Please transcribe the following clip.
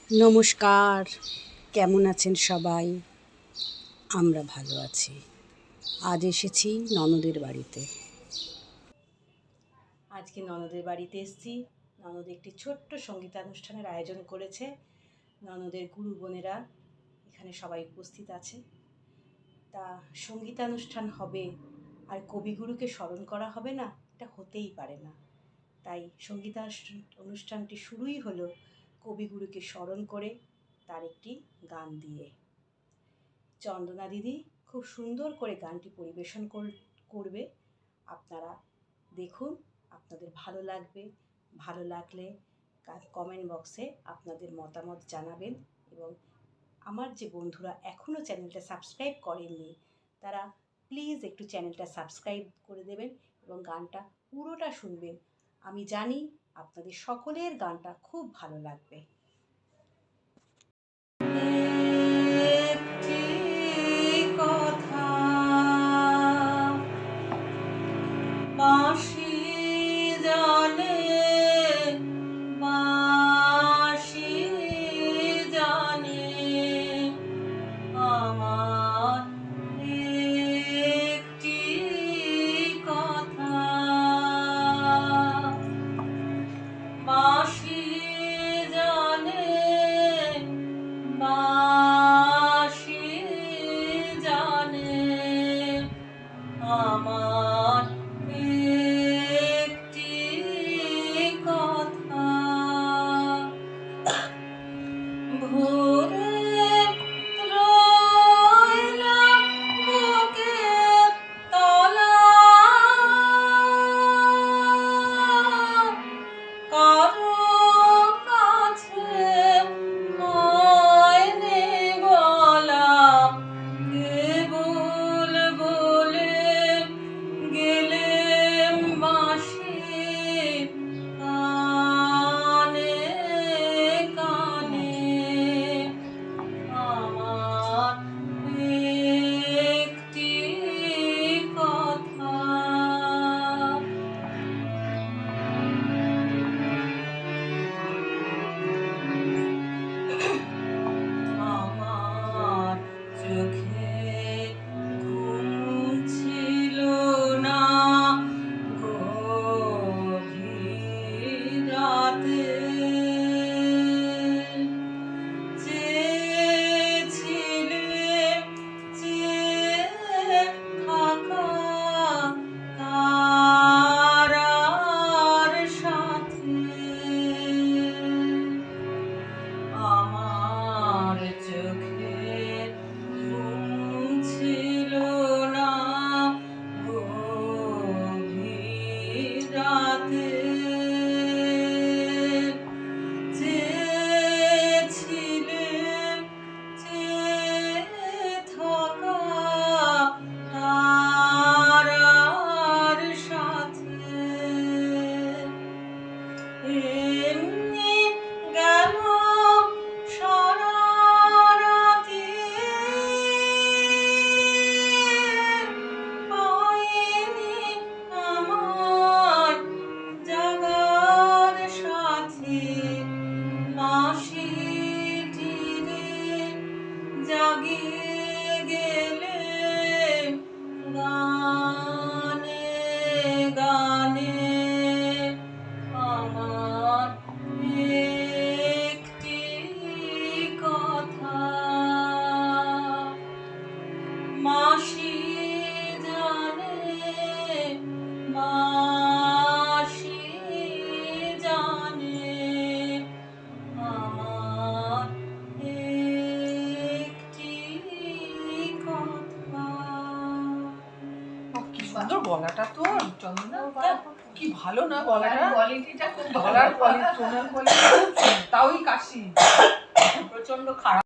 নমস্কার, কেমন আছেন সবাই? আমরা ভালো আছি। আজ এসেছি ননদের বাড়িতে। আজকে ননদের বাড়িতে এসেছি। ননদ একটি ছোট্ট সঙ্গীতানুষ্ঠানের আয়োজন করেছে। ননদের গুরু বোনেরা এখানে সবাই উপস্থিত আছে। তা সঙ্গীতানুষ্ঠান হবে আর কবিগুরুকে স্মরণ করা হবে না, এটা হতেই পারে না। তাই অনুষ্ঠানটি শুরুই হলো কবিগুরুকে স্মরণ করে তার একটি গান দিয়ে। চন্দনা দিদি খুব সুন্দর করে গানটি পরিবেশন করবে। আপনারা দেখুন, আপনাদের ভালো লাগবে। ভালো লাগলে কমেন্ট বক্সে আপনাদের মতামত জানাবেন। এবং আমার যে বন্ধুরা এখনও চ্যানেলটা সাবস্ক্রাইব করেননি তারা প্লিজ একটু চ্যানেলটা সাবস্ক্রাইব করে দেবেন এবং গানটা পুরোটা শুনবেন। আমি জানি আপনাদের সকলের গানটা খুব ভালো লাগবে। আমার একটি কথা ভোরে রইলাম বুকের তলায় কারো কাছে মায়রে বলা কেবল বলে গেলেম বাঁশি কানে কানে আমার একটি কথা আমার চোখে ঘুম ছিল না গভীর রাতে চেয়েছিলে চেয়ে থাকা তারার সাথে আমার চোখে ঘুম ছিল না গভীর রাতে চেয়েছিলে চেয়ে থাকা তারার সাথে এমনি গেল সারা রাতি পাইনি আমার জাগার সাথী বাঁশিটিরে জাগিয়ে গেলে গানে গানে আমার একটি কথা মাসি জানে মাসি জানে আমার একটি কথা। কি সুন্দর গলাটা তোর চন্দনা, কি ভালো না গলার গলাটা, কোয়ালিটিটা খুব গলার কোয়ালিটি, টোনাল কোয়ালিটি, তাওই কাশি প্রচন্ড খারাপ।